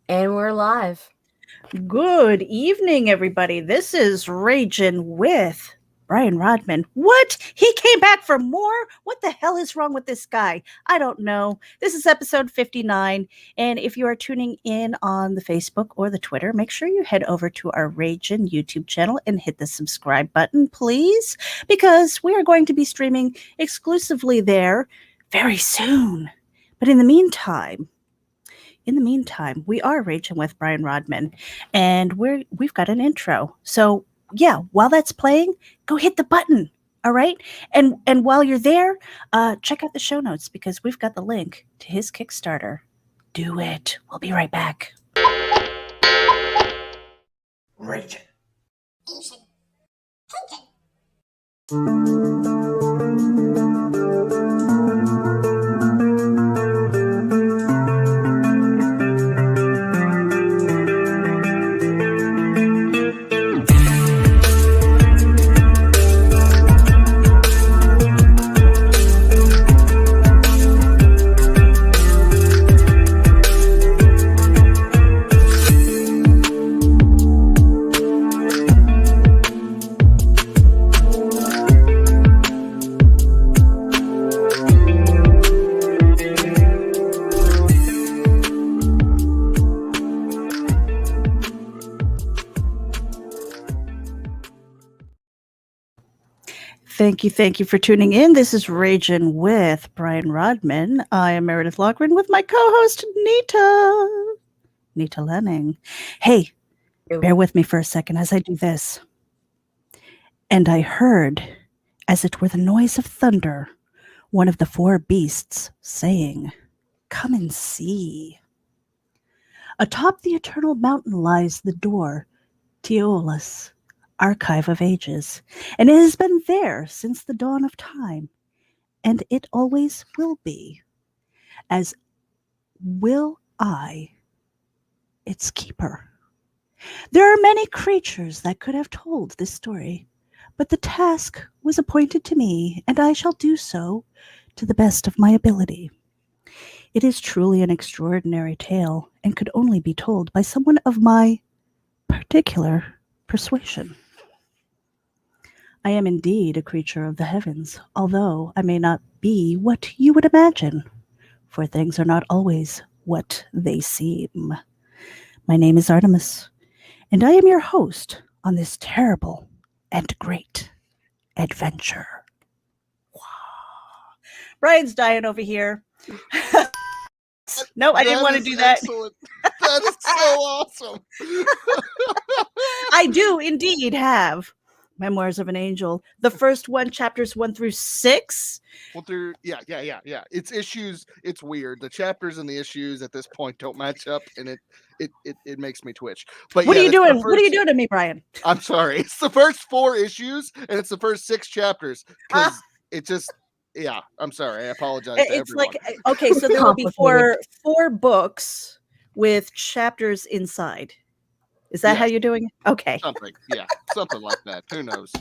And we're live. Good evening, everybody. This is Ragin with Brian Rodman. What? He came back for more? What the hell is wrong with this guy? I don't know. This is episode 59. And if you are tuning in on the Facebook or the Twitter, make sure you head over to our Ragin YouTube channel and hit the subscribe button, please, because we are going to be streaming exclusively there very soon. But in the meantime, we are Raging with Brian Rodman, and we've got an intro. So yeah, while that's playing, go hit the button. All right, and while you're there, check out the show notes because we've got the link to his Kickstarter. Do it. We'll be right back. Raging. Thank you for tuning in. This is Ragin with Brian Rodman. I am Meredith Loughran with my co-host Nita Lenning. Hey, bear with me for a second as I do this. And I heard, as it were the noise of thunder, one of the four beasts saying, "Come and see." Atop the eternal mountain lies the door, Teolus, archive of ages, and it has been there since the dawn of time, and it always will be, as will I, its keeper. There are many creatures that could have told this story, but the task was appointed to me, and I shall do so to the best of my ability. It is truly an extraordinary tale, and could only be told by someone of my particular persuasion. I am indeed a creature of the heavens, although I may not be what you would imagine, for things are not always what they seem. My name is Artemis, and I am your host on this terrible and great adventure. Wow. Brian's dying over here. No, I didn't want to do that. Excellent. That is so awesome. I do indeed have Memoirs of an Angel. The first one, chapters 1 through 6. Yeah. It's issues. It's weird. The chapters and the issues at this point don't match up, and it makes me twitch. But what are you doing? What are you doing to me, Brian? I'm sorry. It's the first 4 issues, and it's the first 6 chapters because it just. Yeah, I'm sorry. I apologize. It's like, okay, so there will be four books with chapters inside. Is that how you're doing it? Okay. Something like that. Who knows?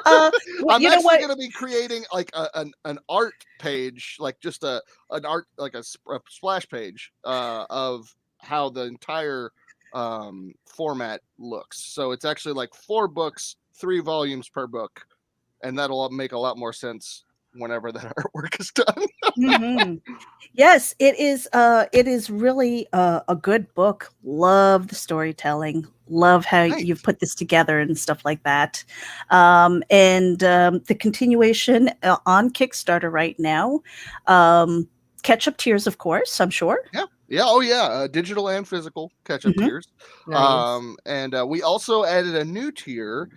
Well, I'm actually going to be creating like an art page, like just an art, like a splash page of how the entire format looks. So it's actually like 4 books, 3 volumes per book, and that'll make a lot more sense whenever that artwork is done. Mm-hmm. Yes, it is. It is really a good book. Love the storytelling. Love how you've put this together and stuff like that. And the continuation on Kickstarter right now. Catch-up tiers, of course. I'm sure. Yeah. Oh, yeah. Digital and physical catch-up tiers. Nice. And we also added a new tier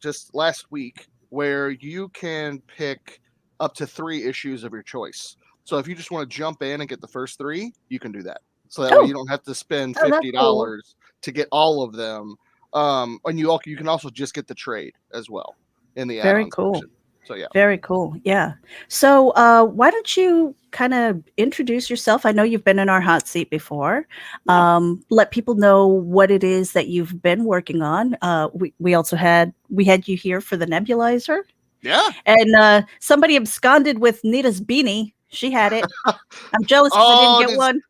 just last week, where you can pick up to 3 issues of your choice. So if you just want to jump in and get the first 3, you can do that. So that way you don't have to spend $50 to get all of them. And you can also just get the trade as well in the very add-on cool section. So yeah. Very cool. Yeah. So why don't you kind of introduce yourself? I know you've been in our hot seat before. Let people know what it is that you've been working on. We had you here for the Nebulizer. Yeah. And somebody absconded with Nita's beanie. She had it. I'm jealous because I didn't get one.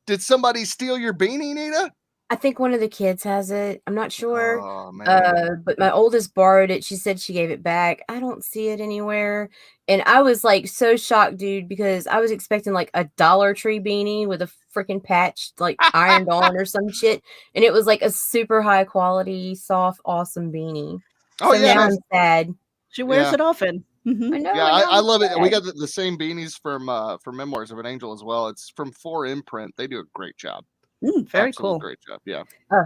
Did somebody steal your beanie, Nita? I think one of the kids has it. I'm not sure. Oh man. But my oldest borrowed it. She said she gave it back. I don't see it anywhere. And I was like so shocked, dude, because I was expecting like a Dollar Tree beanie with a freaking patch like ironed on or some shit. And it was like a super high quality, soft, awesome beanie. Oh So yeah, now man. I'm sad. She wears Yeah. it often. I know. Yeah, and now I I'm love it. We sad. got the same beanies from Memoirs of an Angel as well. It's from 4 Imprint. They do a great job. Very Absolute cool. great job. Yeah.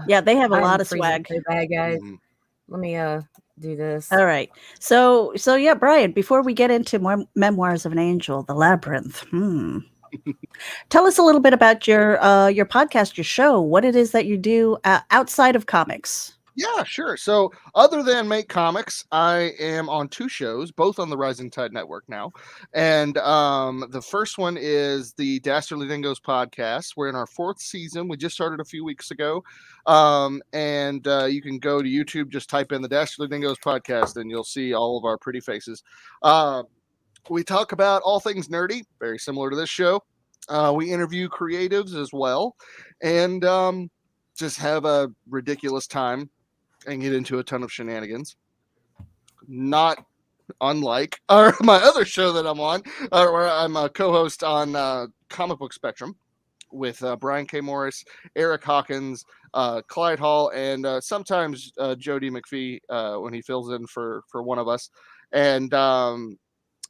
Yeah, they have a I'm lot of freezing swag. so bad, guys. Mhm. Let me do this. All right. So yeah, Brian, before we get into more Memoirs of an Angel, The Labyrinth, tell us a little bit about your podcast, your show, what it is that you do outside of comics. Yeah, sure. So, other than make comics, I am on 2 shows, both on the Rising Tide Network now. And the first one is the Dastardly Dingoes podcast. We're in our 4th season. We just started a few weeks ago. And you can go to YouTube, just type in the Dastardly Dingoes podcast, and you'll see all of our pretty faces. We talk about all things nerdy, very similar to this show. We interview creatives as well, and just have a ridiculous time and get into a ton of shenanigans. Not unlike my other show that I'm on, where I'm a co-host on Comic Book Spectrum with Brian K. Morris, Eric Hawkins, Clyde Hall, and sometimes Jody McPhee when he fills in for one of us. And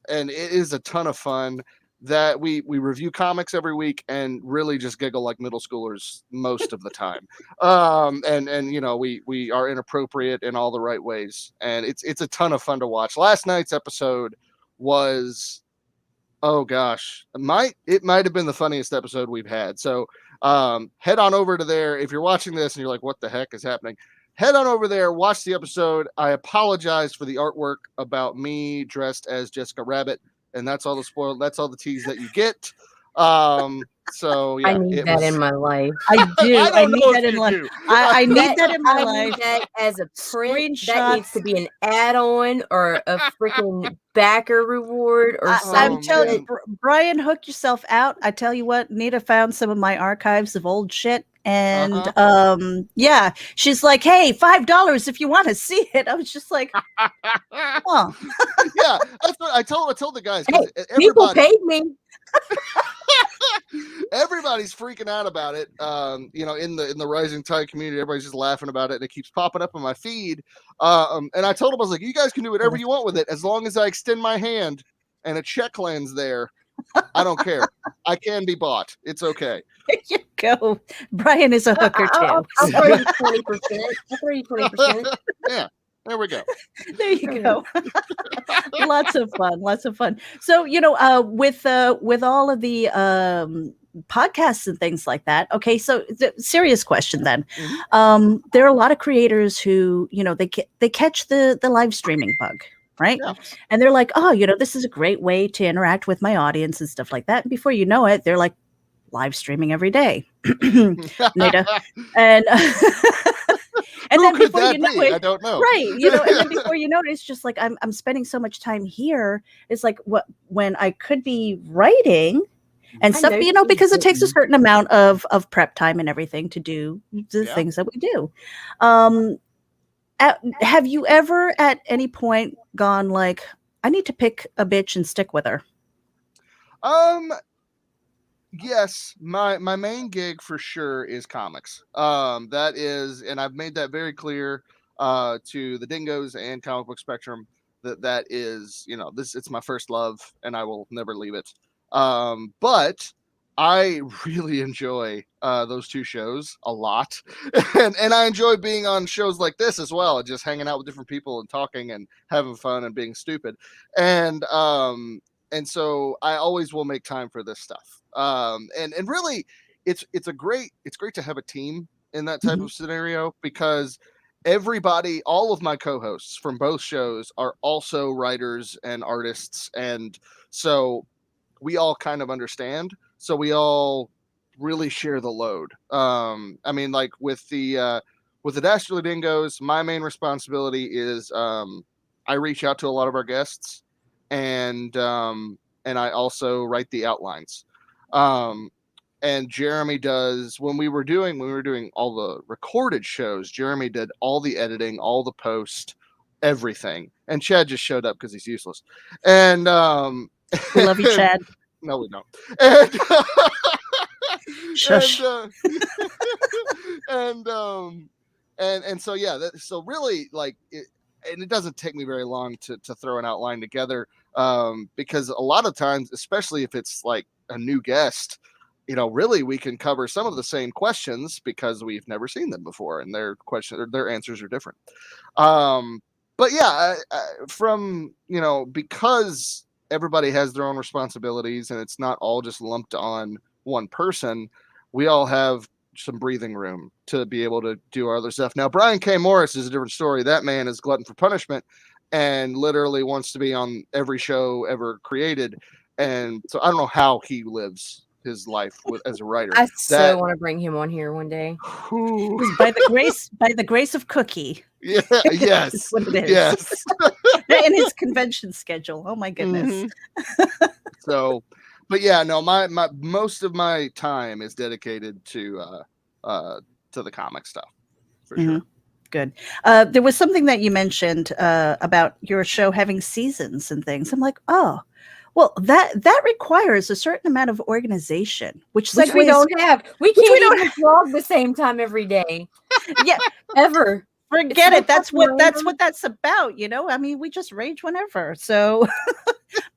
it is a ton of fun. That we review comics every week and really just giggle like middle schoolers most of the time. And you know, we are inappropriate in all the right ways, and it's a ton of fun to watch. Last night's episode was, oh gosh, it might have been the funniest episode we've had. So head on over to there if you're watching this and you're like, what the heck is happening? Head on over there, watch the episode. I apologize for the artwork about me dressed as Jessica Rabbit. And that's all the tease that you get. So yeah, I need that in my life. I do. I need that in life. I need that in my I life. need that as a print. That Screenshots. needs to be an add-on or a freaking backer reward or I'm something. telling you, Brian, hook yourself out. I tell you what, Nita found some of my archives of old shit. And yeah, she's like, hey, $5 if you want to see it. I was just like, oh. Yeah, that's what I told the guys. Hey, people paid me. Everybody's freaking out about it. You know, in the Rising Tide community, everybody's just laughing about it, and it keeps popping up on my feed. And I told them, I was like, you guys can do whatever you want with it, as long as I extend my hand and a check lands there. I don't care. I can be bought. It's okay. There you go. Brian is a hooker too. I'll throw you 20%. I'll throw you 20%. Yeah. There we go. There you go. Lots of fun. So, you know, with all of the podcasts and things like that. Okay, so the serious question then. Mm-hmm. There are a lot of creators who, you know, they catch the live streaming bug, right? Yeah. And they're like, oh, you know, this is a great way to interact with my audience and stuff like that. And before you know it, they're like live streaming every day. Nita. And and then before you know it, I don't know. Right. You know, and then before you know it, it's just like I'm spending so much time here. It's like when I could be writing and stuff, you know, because it takes a certain amount of prep time and everything to do the things that we do. Have you ever at any point gone like, I need to pick a bitch and stick with her? Yes, my main gig for sure is comics. That is, and I've made that very clear to the Dingoes and Comic Book Spectrum that is, you know, it's my first love, and I will never leave it. But I really enjoy those 2 shows a lot, and I enjoy being on shows like this as well, just hanging out with different people and talking and having fun and being stupid, and so I always will make time for this stuff. And really, it's great to have a team in that type of scenario, because everybody, all of my co-hosts from both shows are also writers and artists, and so we all kind of understand. So we all really share the load. I mean, like with the Dastardly Dingoes, my main responsibility is I reach out to a lot of our guests, and I also write the outlines. and Jeremy does when we were doing all the recorded shows. Jeremy did all the editing, all the post, everything, and Chad just showed up because he's useless. And We love you, Chad. No, we don't. And, Shush. And so yeah, so really like it, and it doesn't take me very long to throw an outline together, because a lot of times, especially if it's like a new guest, really we can cover some of the same questions because we've never seen them before, and their answers are different. But yeah, from because everybody has their own responsibilities and it's not all just lumped on one person, we all have some breathing room to be able to do our other stuff. Now, Brian K. Morris is a different story. That man is glutton for punishment and literally wants to be on every show ever created. And so I don't know how he lives his life as a writer. I so want to bring him on here one day. By the grace of Cookie. Yeah. Yes. That's what it is. Yes. And his convention schedule. Oh my goodness. Mm-hmm. So, but yeah, no, my most of my time is dedicated to the comic stuff, for sure. Good. There was something that you mentioned about your show having seasons and things. I'm like, oh, well, that requires a certain amount of organization, which we don't have. We can't even vlog the same time every day. Yeah, ever. Forget it. That's what that's about. I mean, we just rage whenever. So,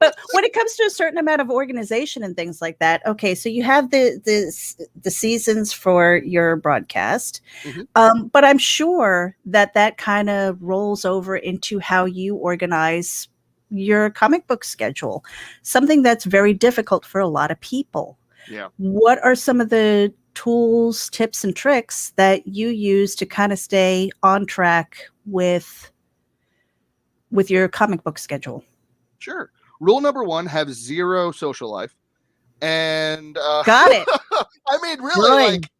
but when it comes to a certain amount of organization and things like that, okay. So you have the seasons for your broadcast, but I'm sure that kind of rolls over into how you organize your comic book schedule, something that's very difficult for a lot of people. Yeah. What are some of the tools, tips, and tricks that you use to kind of stay on track with your comic book schedule? Sure. Rule number 1, have zero social life. And got it. I mean, really, like,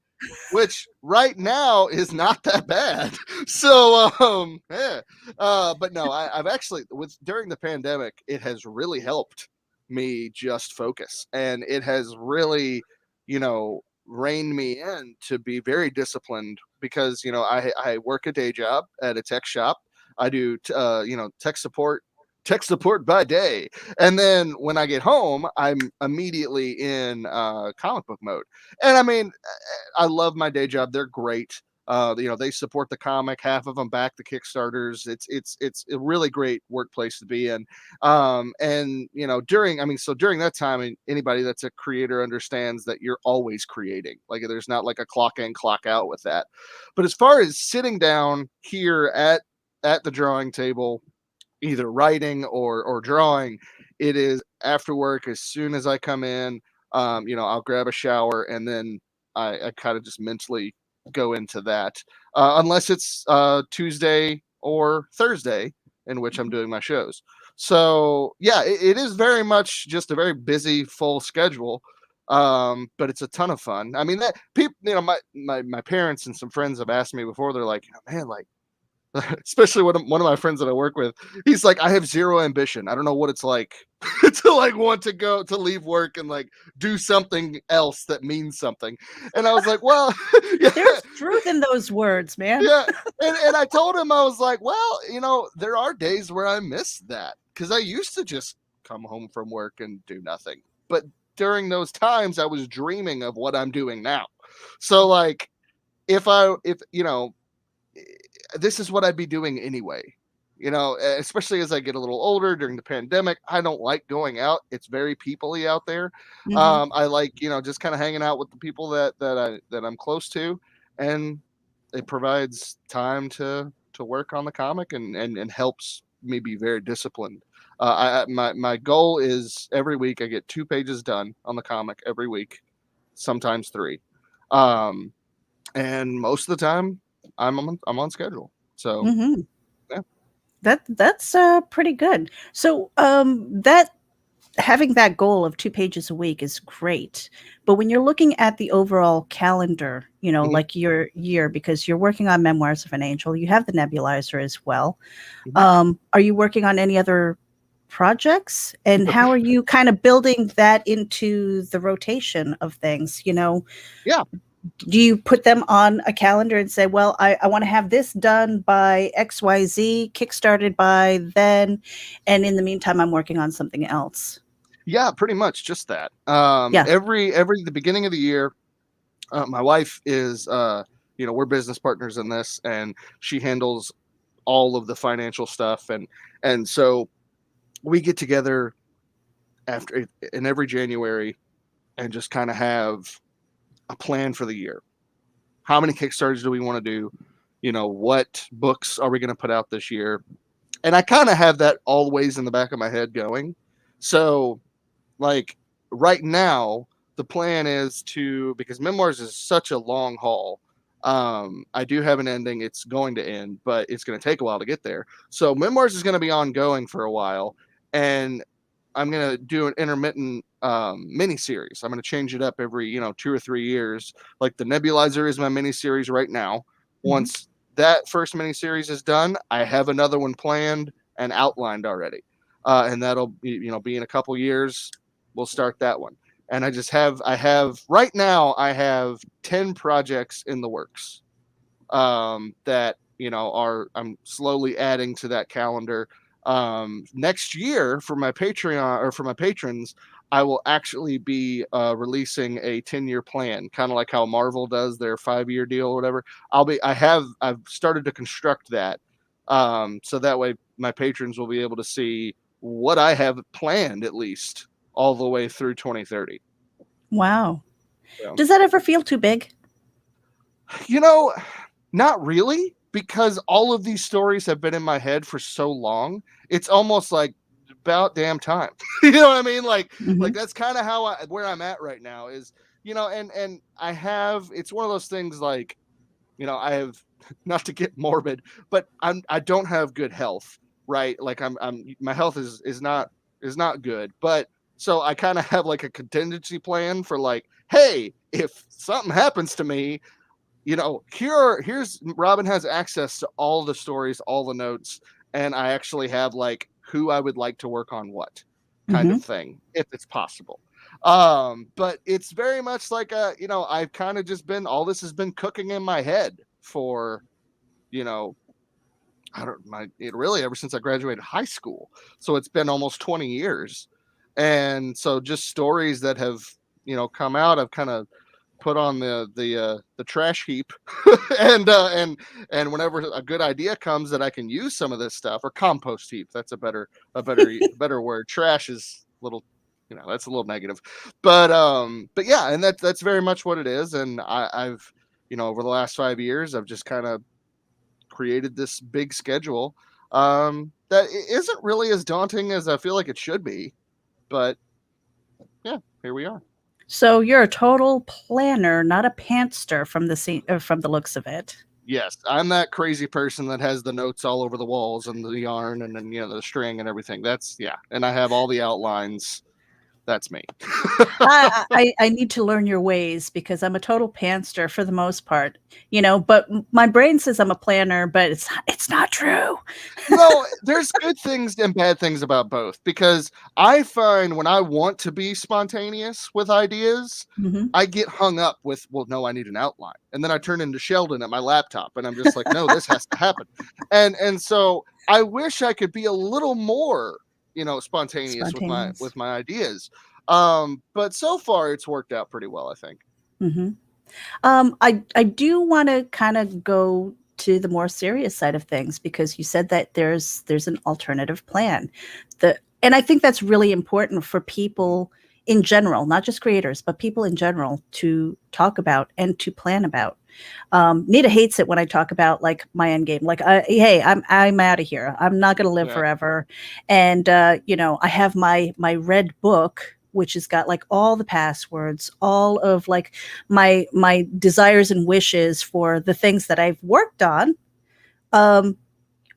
which right now is not that bad. So, yeah. But no, I've actually, during the pandemic, it has really helped me just focus, and it has really, reined me in to be very disciplined, because I work a day job at a tech shop. I do tech support by day, and then when I get home, I'm immediately in comic book mode. And I mean, I love my day job. They're great. They support the comic. Half of them back the Kickstarters. It's a really great workplace to be in. And during that time, anybody that's a creator understands that you're always creating. Like, there's not like a clock in, clock out with that. But as far as sitting down here at the drawing table, either writing or drawing, it is after work. As soon as I come in, I'll grab a shower, and then I kind of just mentally go into that, unless it's Tuesday or Thursday, in which I'm doing my shows. So yeah, it is very much just a very busy, full schedule, but it's a ton of fun. I mean, that people, my parents and some friends have asked me before. They're like, man, like, especially one of my friends that I work with, he's like, I have zero ambition. I don't know what it's like to like want to leave work and like do something else that means something. And I was like, well, yeah. There's truth in those words, man. Yeah. And I told him, I was like, well, there are days where I miss that, because I used to just come home from work and do nothing. But during those times, I was dreaming of what I'm doing now. So like, if this is what I'd be doing anyway, especially as I get a little older. During the pandemic, I don't like going out. It's very people-y out there. I like, just kind of hanging out with the people that I'm close to, and it provides time to work on the comic and helps me be very disciplined. My goal is every week I get 2 pages done on the comic every week, sometimes 3. And most of the time I'm on schedule. So yeah, that's pretty good. So that having that goal of 2 pages a week is great. But when you're looking at the overall calendar, like your year, because you're working on Memoirs of an Angel, you have the Nebulizer as well. Are you working on any other projects, and how are you kind of building that into the rotation of things? Yeah. Do you put them on a calendar and say, well, I want to have this done by XYZ, kickstarted by then, and in the meantime, I'm working on something else? Yeah, pretty much just that. Yeah. Every the beginning of the year, my wife is, we're business partners in this, and she handles all of the financial stuff, and so we get together in every January and just kind of have a plan for the year. How many Kickstarters do we want to do? What books are we going to put out this year? And I kind of have that always in the back of my head going. So, like, right now, the plan is because Memoirs is such a long haul. I do have an ending. It's going to end, but it's going to take a while to get there. So Memoirs is going to be ongoing for a while, and I'm going to do an intermittent mini series. I'm going to change it up every 2 or 3 years. Like the Nebulizer is my mini series right now. Mm-hmm. Once that first mini series is done, I have another one planned and outlined already, and that'll be in a couple years. We'll start that one. And I have right now, I have 10 projects in the works that, I'm slowly adding to that calendar. Next year for my Patreon, or for my patrons, I will actually be releasing a 10-year plan, kind of like how Marvel does their 5-year deal or whatever. I've started to construct that. So that way my patrons will be able to see what I have planned, at least all the way through 2030. Wow. So, does that ever feel too big? Not really, because all of these stories have been in my head for so long. It's almost like about damn time. You know what I mean? Like, mm-hmm. Like that's kind of where I'm at right now is, and I have, it's one of those things like, I have, not to get morbid, but I don't have good health, right? Like my health is not good, but so I kind of have like a contingency plan for like, hey, if something happens to me, here's Robin has access to all the stories, all the notes, and I actually have like who I would like to work on what kind of thing, if it's possible. But it's very much like I've kind of just been, all this has been cooking in my head for, really ever since I graduated high school. So it's been almost 20 years. And so just stories that have, come out, I've kind of put on the trash heap and whenever a good idea comes that I can use some of this stuff, or compost heap, that's a better word. Trash is a little, that's a little negative, but yeah, and that's very much what it is. And I've, over the last 5 years, I've just kind of created this big schedule that isn't really as daunting as I feel like it should be, but yeah, here we are. So you're a total planner, not a pantster from the looks of it. Yes, I'm that crazy person that has the notes all over the walls and the yarn and then the string and everything. And I have all the outlines. That's me. I need to learn your ways, because I'm a total pantster for the most part, but my brain says I'm a planner, but it's not true. No, there's good things and bad things about both, because I find when I want to be spontaneous with ideas, I get hung up with, well, no, I need an outline. And then I turn into Sheldon at my laptop and I'm just like, no, this has to happen. And so I wish I could be a little more spontaneous with my ideas. But so far it's worked out pretty well, I think. I do want to kind of go to the more serious side of things, because you said that there's an alternative plan. And I think that's really important for people in general, not just creators, but people in general, to talk about and to plan about. Nita hates it when I talk about like my end game, like, hey, I'm out of here. I'm not going to live forever. And, I have my red book, which has got like all the passwords, all of like my desires and wishes for the things that I've worked on.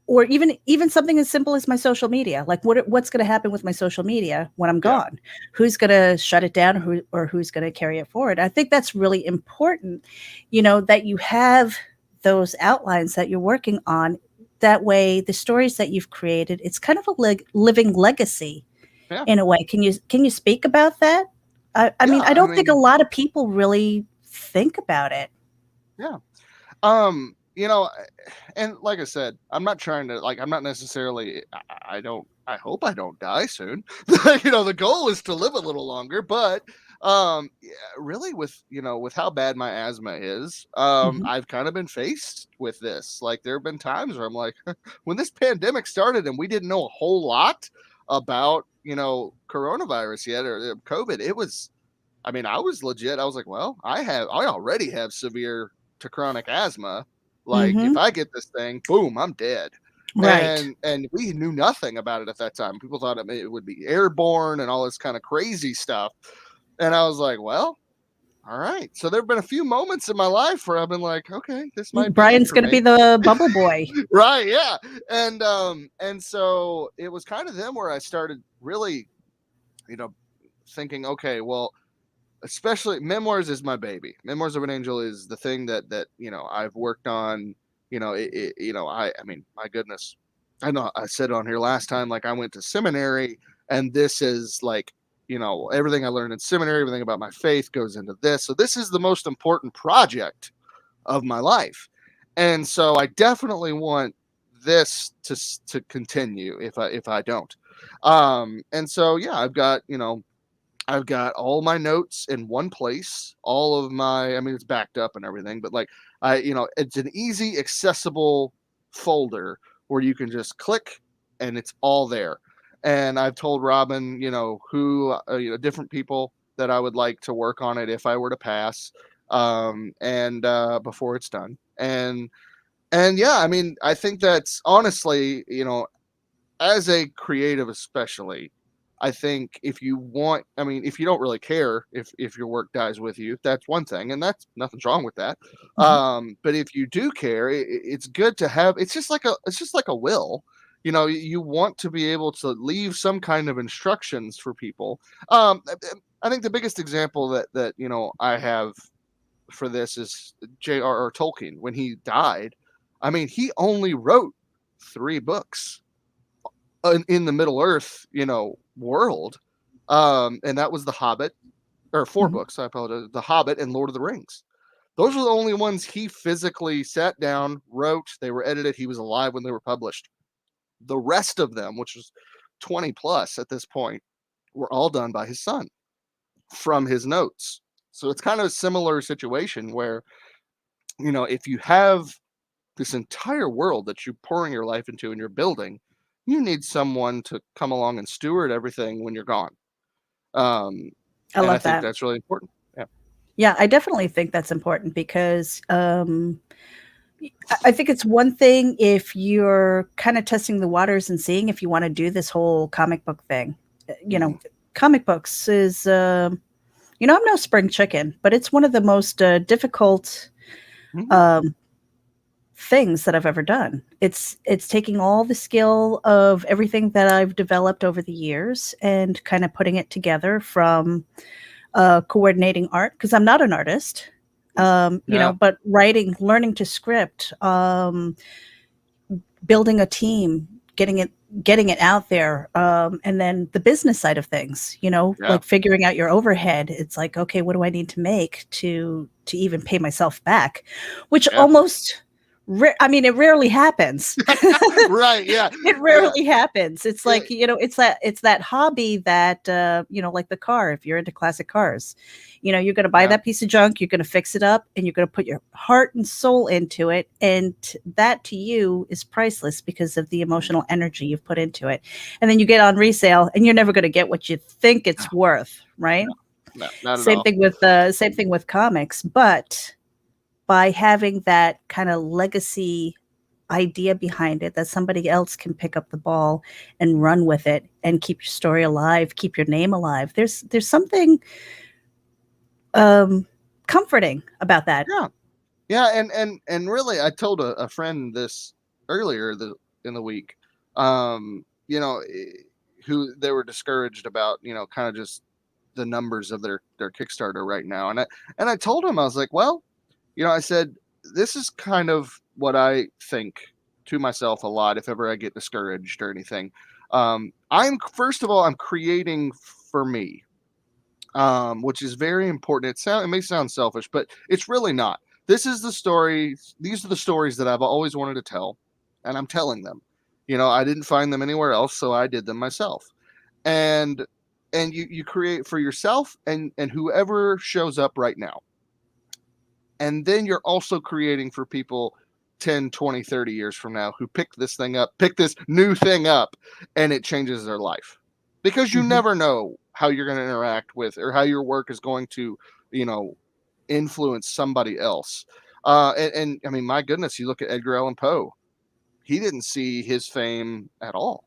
Or even something as simple as my social media, like what's going to happen with my social media when I'm gone? Who's going to shut it down, or who's going to carry it forward? I think that's really important, that you have those outlines that you're working on that way, the stories that you've created, it's kind of a living legacy in a way. Can you speak about that? I mean, I don't think a lot of people really think about it. Yeah. You know, and like I said, I'm not trying to, like, I'm not necessarily, I hope I don't die soon. You know, the goal is to live a little longer, but yeah, really with, you know, with how bad my asthma is, I've kind of been faced with this. Like, there have been times where I'm like, when this pandemic started and we didn't know a whole lot about, you know, coronavirus yet, or COVID, it was, I mean, I was legit. I was like, well, I already have severe to chronic asthma. Like, if I get this thing, boom, I'm dead. Right. And we knew nothing about it at that time. People thought it would be airborne and all this kind of crazy stuff. And I was like, well, all right. So there have been a few moments in my life where I've been like, okay, this might be Brian's going to be the bubble boy. Right. Yeah. And so it was kind of then where I started really, you know, thinking, okay, well, especially Memoirs is my baby. Memoirs of an Angel is the thing that you know I've worked on. You know, you know, I mean, my goodness, I know I said on here last time, like, I went to seminary, and this is like, you know, everything I learned in seminary, everything about my faith goes into this. So this is the most important project of my life, and so I definitely want this to continue if I don't. And so yeah, I've got all my notes in one place, all of my, I mean, it's backed up and everything, but like, you know, it's an easy, accessible folder where you can just click and it's all there. And I've told Robin, you know, you know, different people that I would like to work on it if I were to pass, before it's done. And yeah, I mean, I think that's honestly, you know, as a creative, especially, I think if you want, I mean, if you don't really care if your work dies with you, that's one thing, and that's nothing's wrong with that. But if you do care, it's good to have. It's just like a will. You know, you want to be able to leave some kind of instructions for people. I think the biggest example that you know I have for this is J.R.R. Tolkien. When he died, I mean, he only wrote 3 books in the Middle Earth, you know, world, and that was The Hobbit, or 4 books. I apologize. The Hobbit and Lord of the Rings. Those were the only ones he physically sat down, wrote. They were edited. He was alive when they were published. The rest of them, which was 20 plus at this point, were all done by his son from his notes. So it's kind of a similar situation where, you know, if you have this entire world that you're pouring your life into and you're building, you need someone to come along and steward everything when you're gone. I and love I think that. that's really important. Yeah. Yeah, I definitely think that's important because I think it's one thing if you're kind of testing the waters and seeing if you want to do this whole comic book thing. You know, comic books is, you know, I'm no spring chicken, but it's one of the most difficult things that I've ever done. It's taking all the skill of everything that I've developed over the years and kind of putting it together from coordinating art, because I'm not an artist, you know, but writing, learning to script, building a team, getting it out there, and then the business side of things, you know, like figuring out your overhead. It's like, okay, what do I need to make to even pay myself back, which almost I mean, it rarely happens. Right. Yeah. It rarely happens. It's like, you know, it's that hobby that, you know, like the car, if you're into classic cars, you know, you're going to buy that piece of junk, you're going to fix it up, and you're going to put your heart and soul into it. And that to you is priceless because of the emotional energy you've put into it. And then you get on resale and you're never going to get what you think it's worth. Right. No, not at same all. Same thing with comics, but by having that kind of legacy idea behind it, that somebody else can pick up the ball and run with it and keep your story alive, keep your name alive. There's something comforting about that. Yeah. And really, I told a friend this earlier in the week, you know, who they were discouraged about, you know, kind of just the numbers of their Kickstarter right now. And I told him, I was like, well, you know, I said, this is kind of what I think to myself a lot if ever I get discouraged or anything. First of all, I'm creating for me, which is very important. It may sound selfish, but it's really not. This is the story. These are the stories that I've always wanted to tell, and I'm telling them. I didn't find them anywhere else, so I did them myself. And you create for yourself and whoever shows up right now. And then you're also creating for people 10, 20, 30 years from now who pick this new thing up, and it changes their life. Because you never know how you're going to interact with or how your work is going to, influence somebody else. And I mean, my goodness, you look at Edgar Allan Poe. He didn't see his fame at all,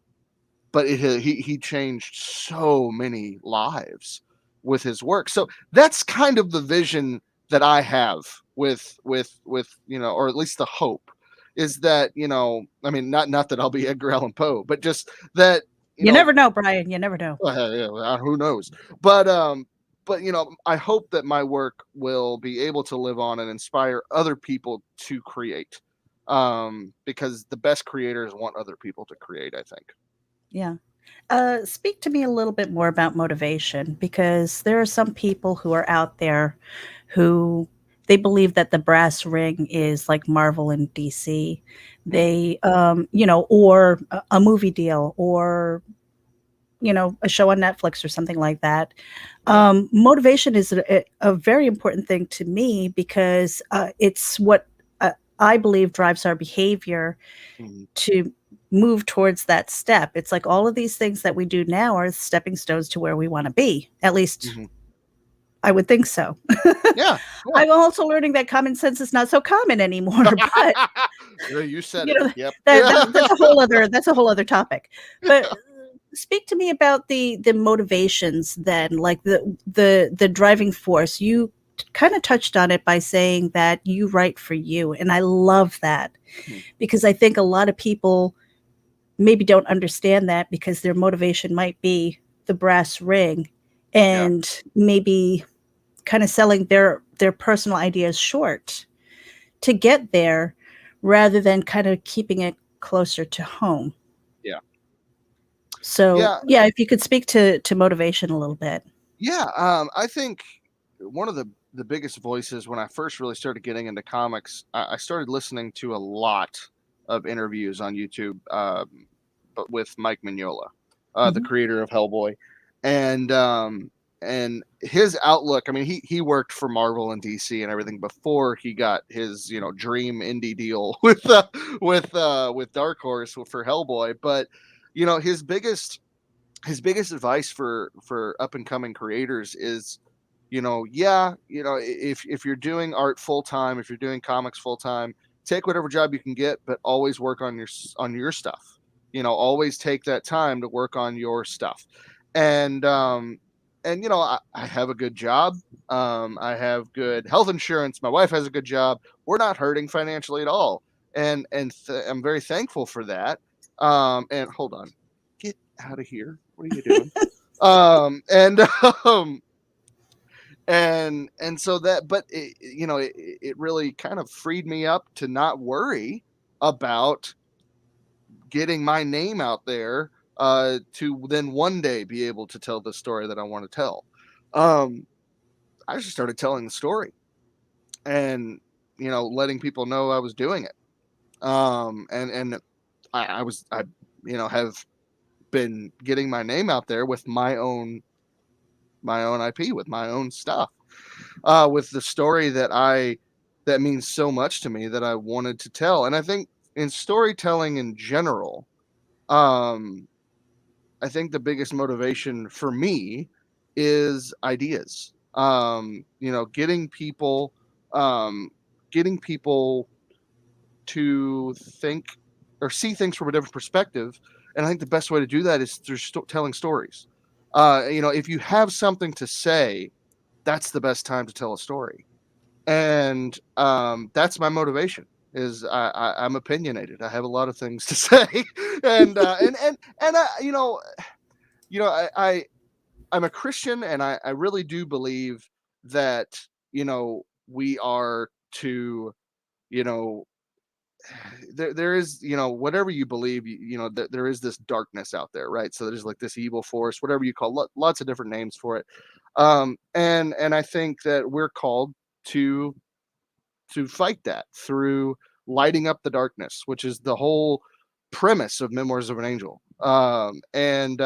but he changed so many lives with his work. So that's kind of the vision that I have with or at least the hope is that, I mean, not that I'll be Edgar Allan Poe, but just that you never know, Brian. You never know. Who knows? But I hope that my work will be able to live on and inspire other people to create, because the best creators want other people to create, I think. Yeah. Speak to me a little bit more about motivation, because there are some people who are out there who they believe that the brass ring is like Marvel and DC. They, or a movie deal, or a show on Netflix or something like that. Motivation is a very important thing to me, because it's what I believe drives our behavior to move towards that step. It's like all of these things that we do now are stepping stones to where we want to be. At least I would think so. Yeah. I'm also learning that common sense is not so common anymore. But you said it. Yep. That's a whole other topic. But speak to me about the motivations then, like the driving force. You kind of touched on it by saying that you write for you, and I love that, because I think a lot of people maybe don't understand that, because their motivation might be the brass ring, and maybe kind of selling their personal ideas short to get there, rather than kind of keeping it closer to home. Yeah. So if you could speak to motivation a little bit. Yeah. I think one of the biggest voices when I first really started getting into comics, I started listening to a lot of interviews on YouTube, but with Mike Mignola, the creator of Hellboy, and his outlook. I mean, he worked for Marvel and DC and everything before he got his dream indie deal with Dark Horse for Hellboy. But his biggest advice for up and coming creators is, if you're doing art full time, if you're doing comics full time, take whatever job you can get, but always work on your stuff. Always take that time to work on your stuff. And I have a good job. I have good health insurance. My wife has a good job. We're not hurting financially at all. And I'm very thankful for that. And hold on, get out of here. What are you doing? And so that, but it really kind of freed me up to not worry about getting my name out there, to then one day be able to tell the story that I want to tell. I just started telling the story and, letting people know I was doing it. And I have been getting my name out there with my own IP, with my own stuff, with the story that means so much to me that I wanted to tell. And I think in storytelling in general, I think the biggest motivation for me is ideas. Getting people to think or see things from a different perspective. And I think the best way to do that is through telling stories. If you have something to say, that's the best time to tell a story. And that's my motivation. Is I'm opinionated. I have a lot of things to say, and I'm a Christian, and I really do believe that we are to there is, you know, whatever you believe, you know, there is this darkness out there, right? So there's like this evil force, whatever you call, lots of different names for it. And I think that we're called to fight that through lighting up the darkness, which is the whole premise of Memoirs of an Angel. And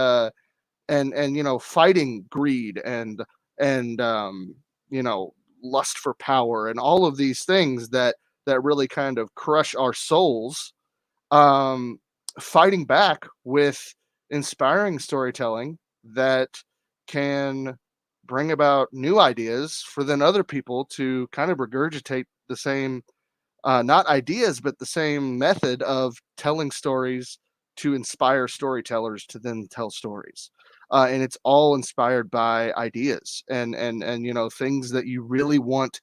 you know, fighting greed and you know, lust for power and all of these things that really kind of crush our souls. Fighting back with inspiring storytelling that can bring about new ideas for then other people to kind of regurgitate the same, not ideas, but the same method of telling stories to inspire storytellers to then tell stories. And it's all inspired by ideas and you know, things that you really want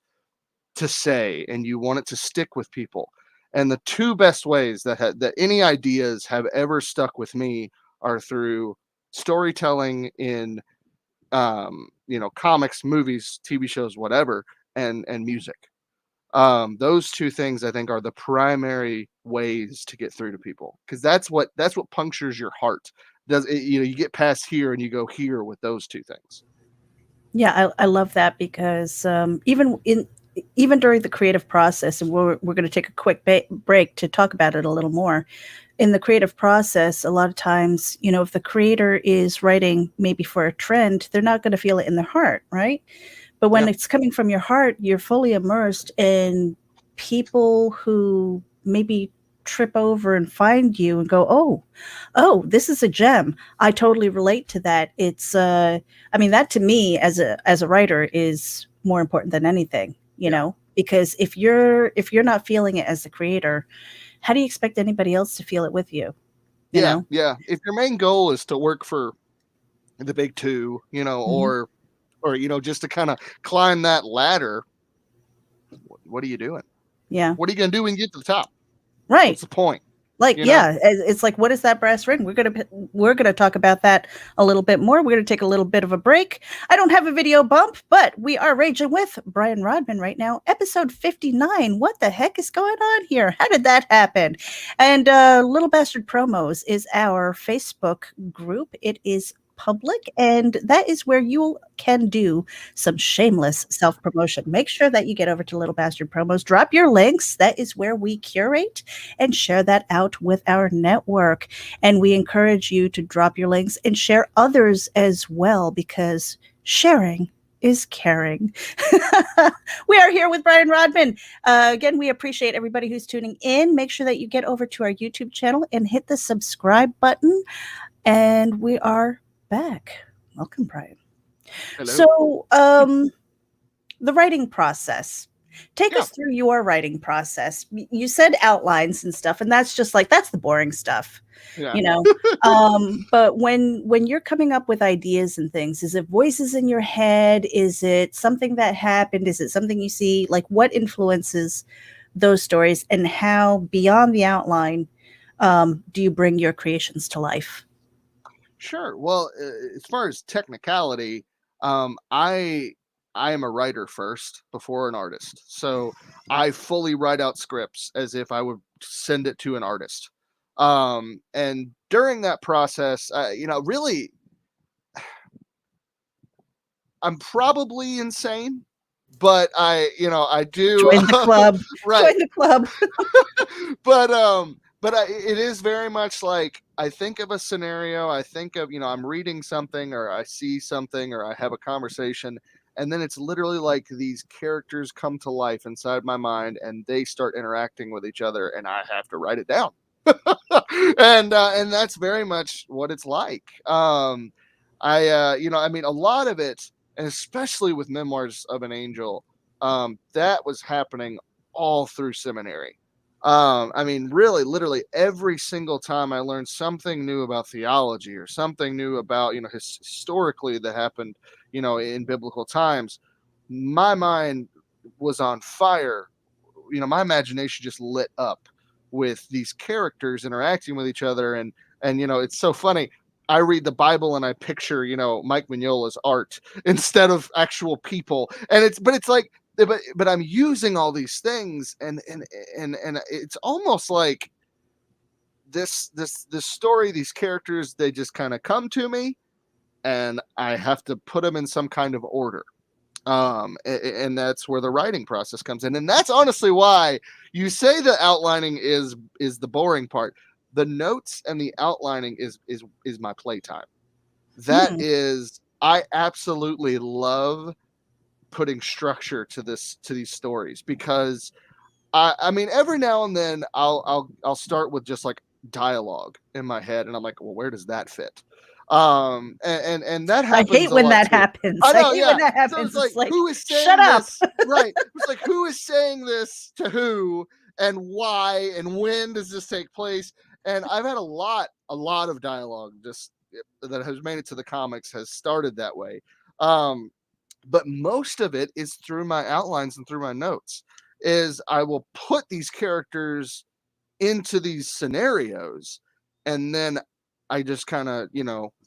to say and you want it to stick with people. And the two best ways that any ideas have ever stuck with me are through storytelling in you know, comics, movies, TV shows, whatever, and music. Those two things I think are the primary ways to get through to people, because that's what punctures your heart. Does it, you know, you get past here and you go here with those two things. Yeah, I love that because even during the creative process, and we're going to take a quick break to talk about it a little more. In the creative process, a lot of times, you know, if the creator is writing maybe for a trend, they're not going to feel it in their heart, right? But when it's coming from your heart, you're fully immersed in people who maybe trip over and find you and go, oh, this is a gem. I totally relate to that. It's, I mean, that to me as a writer is more important than anything, you know, because if you're not feeling it as the creator, how do you expect anybody else to feel it with you? You know? Yeah. If your main goal is to work for the big two, you know, or you know, just to kind of climb that ladder, what are you doing? Yeah. What are you going to do when you get to the top? Right. What's the point? Like, you know? yeah, it's like, what is that brass ring? We're gonna talk about that a little bit more. We're gonna take a little bit of a break. I don't have a video bump, but we are raging with Brian Rodman right now, episode 59. What the heck is going on here? How did that happen? And Little Bastard Promos is our Facebook group. It is public, and that is where you can do some shameless self-promotion. Make sure that you get over to Little Bastard Promos, drop your links. That is where we curate and share that out with our network. And we encourage you to drop your links and share others as well, because sharing is caring. We are here with Brian Rodman. Again, we appreciate everybody who's tuning in. Make sure that you get over to our YouTube channel and hit the subscribe button. And we are back. Welcome, Brian. Hello. So, the writing process. Take us through your writing process. You said outlines and stuff, and that's just like, that's the boring stuff, you know. But when you're coming up with ideas and things, is it voices in your head? Is it something that happened? Is it something you see? Like, what influences those stories, and how beyond the outline do you bring your creations to life? Sure. Well, as far as technicality, I am a writer first before an artist. So I fully write out scripts as if I would send it to an artist. And during that process, you know, really, I'm probably insane, but I do Join the club. right. Join the club. But it is very much like, I think of a scenario, I think of, you know, I'm reading something or I see something or I have a conversation, and then it's literally like these characters come to life inside my mind and they start interacting with each other and I have to write it down. And that's very much what it's like. You know, I mean, a lot of it, and especially with Memoirs of an Angel, that was happening all through seminary. I mean, really, literally every single time I learned something new about theology or something new about, you know, historically that happened, you know, in biblical times, my mind was on fire. You know, my imagination just lit up with these characters interacting with each other. And, you know, it's so funny. I read the Bible and I picture, you know, Mike Mignola's art instead of actual people. But it's like, but I'm using all these things, and it's almost like this story, these characters, they just kind of come to me, and I have to put them in some kind of order. And that's where the writing process comes in, and that's honestly why you say the outlining is the boring part. The notes and the outlining is my playtime. That is, I absolutely love putting structure to these stories, because I mean, every now and then I'll start with just like dialogue in my head, and I'm like, well, where does that fit? And that happens. I hate when that happens. I know, hate yeah. when that happens. So it's like, who is saying shut up. this? Right. It's like, who is saying this to who, and why, and when does this take place? And I've had a lot of dialogue just that has made it to the comics has started that way. But most of it is through my outlines and through my notes. Is I will put these characters into these scenarios, and then I just kind of,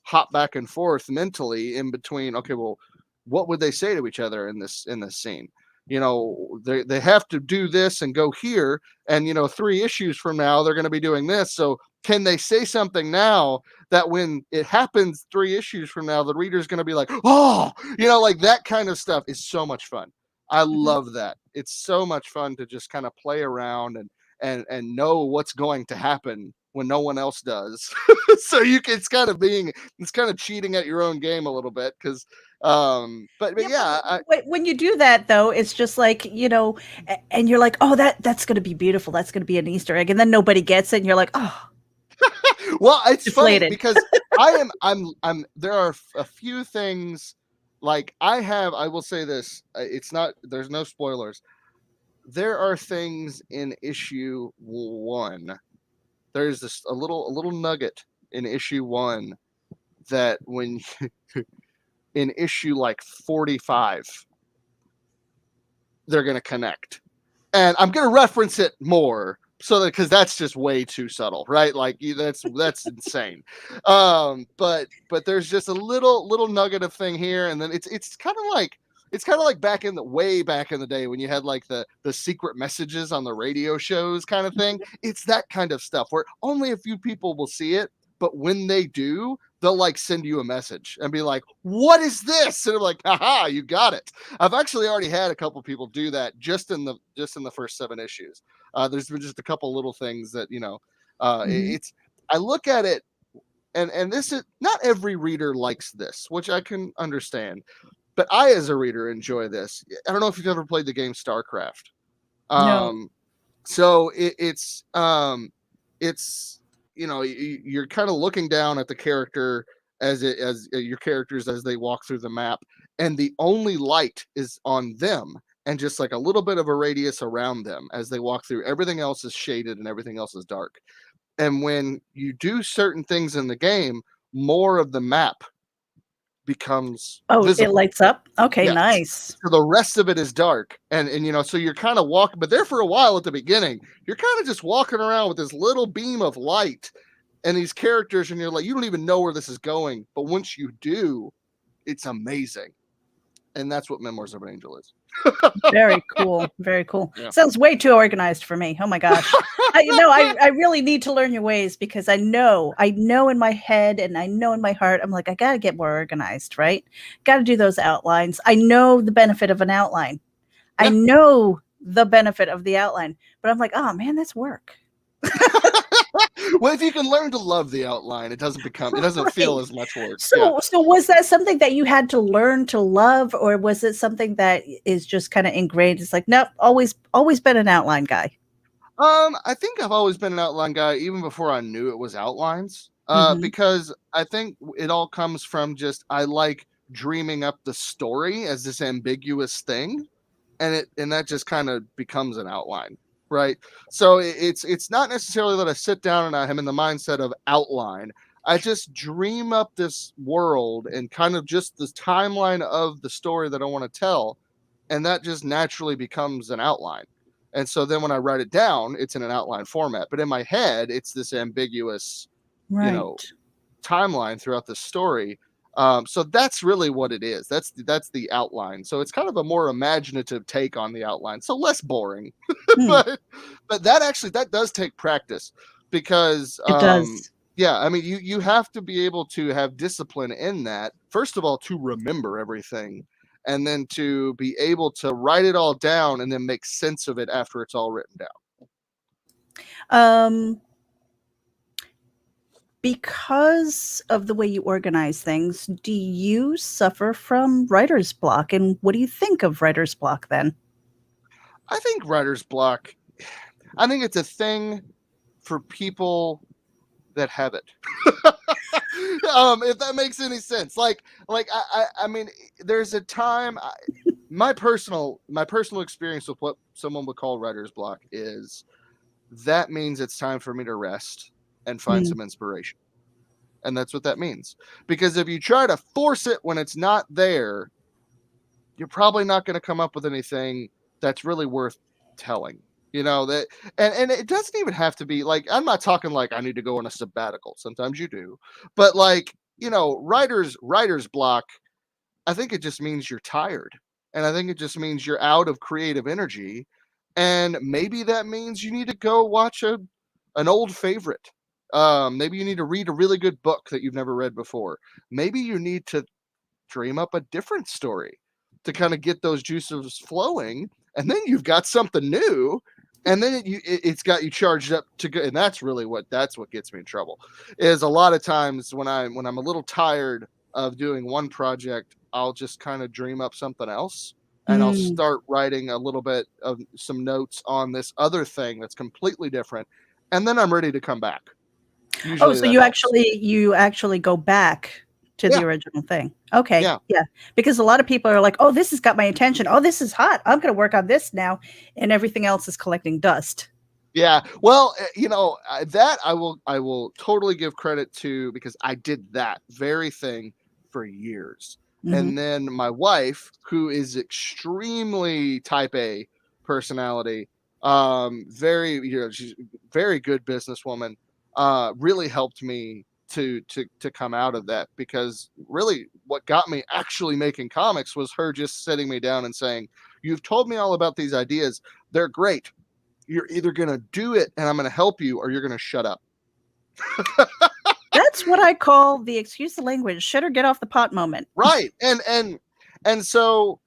hop back and forth mentally in between. Okay, well, what would they say to each other in this scene? They have to do this and go here, and 3 issues from now they're going to be doing this. So can they say something now that when it happens 3 issues from now, the reader's going to be like, oh, like that kind of stuff is so much fun. I love that. It's so much fun to just kind of play around and know what's going to happen when no one else does. So it's kind of cheating at your own game a little bit, because when you do that though, it's just like, and you're like, oh, that's going to be beautiful, that's going to be an Easter egg, and then nobody gets it, and you're like, oh. Well, it's deflated. Funny because I'm there are a few things, like I will say this, there's no spoilers. There are things in issue 1. There's this a little nugget in issue 1 that when in issue like 45 they're going to connect, and I'm going to reference it more, so that, because that's just way too subtle, right? Like that's insane. But there's just a little nugget of thing here, and then it's kind of like back in the day when you had like the secret messages on the radio shows kind of thing. It's that kind of stuff where only a few people will see it, but when they do, they'll like send you a message and be like, what is this? And I'm like, haha, you got it. I've actually already had a couple people do that just in the first 7 issues. There's been just a couple little things that, I look at it, and this is not every reader likes this, which I can understand. But I, as a reader, enjoy this. I don't know if you've ever played the game StarCraft. No. So it's you're kind of looking down at the character as your characters as they walk through the map, and the only light is on them, and just like a little bit of a radius around them as they walk through. Everything else is shaded and everything else is dark. And when you do certain things in the game, more of the map becomes visible. It lights up. Okay, yes. Nice. So the rest of it is dark, and so you're kind of walking, but there for a while at the beginning, you're kind of just walking around with this little beam of light and these characters, and you're like, you don't even know where this is going, but once you do, it's amazing. And that's what Memoirs of an Angel is. Very cool. Very cool. Yeah. Sounds way too organized for me. Oh my gosh. I really need to learn your ways, because I know in my head and I know in my heart, I'm like, I got to get more organized, right? Got to do those outlines. I know the benefit of an outline. Yeah. I know the benefit of the outline, but I'm like, oh man, that's work. Well, if you can learn to love the outline, it doesn't feel as much work. So was that something that you had to learn to love, or was it something that is just kind of ingrained? It's like, nope, always been an outline guy. I think I've always been an outline guy, even before I knew it was outlines. Because I think it all comes from just, I like dreaming up the story as this ambiguous thing, and that just kind of becomes an outline. Right. So it's not necessarily that I sit down and I am in the mindset of outline. I just dream up this world and kind of just the timeline of the story that I want to tell. And that just naturally becomes an outline. And so then when I write it down, it's in an outline format. But in my head, it's this ambiguous, timeline throughout the story. So that's really what it is. That's the outline. So it's kind of a more imaginative take on the outline. So less boring, but that does take practice because It does. yeah, I mean you have to be able to have discipline in that. First of all, to remember everything, and then to be able to write it all down and then make sense of it after it's all written down. Because of the way you organize things, do you suffer from writer's block? And what do you think of writer's block then? I think writer's block, I think it's a thing for people that have it. If that makes any sense. Like I mean, there's a time my personal experience with what someone would call writer's block is that means it's time for me to rest and find some inspiration. And that's what that means. Because if you try to force it when it's not there, you're probably not going to come up with anything that's really worth telling. You know, that and it doesn't even have to be like, I'm not talking like I need to go on a sabbatical. Sometimes you do. But like, you know, writer's block, I think it just means you're tired. And I think it just means you're out of creative energy. And maybe that means you need to go watch an old favorite. Maybe you need to read a really good book that you've never read before. Maybe you need to dream up a different story to kind of get those juices flowing. And then you've got something new. And then it's got you charged up to go. And that's what gets me in trouble is a lot of times when I'm a little tired of doing one project, I'll just kind of dream up something else. And I'll start writing a little bit of some notes on this other thing that's completely different. And then I'm ready to come back. Usually so you actually go back to the original thing. Okay. Yeah. Because a lot of people are like, oh, this has got my attention. Oh, this is hot. I'm going to work on this now. And everything else is collecting dust. Yeah. Well, you know, that I will totally give credit to because I did that very thing for years. And then my wife, who is extremely type A personality, she's a very good businesswoman, really helped me to come out of that because really what got me actually making comics was her just sitting me down and saying, you've told me all about these ideas. They're great. You're either going to do it and I'm going to help you or you're going to shut up. That's what I call the excuse the language, shut or get off the pot moment. Right. And so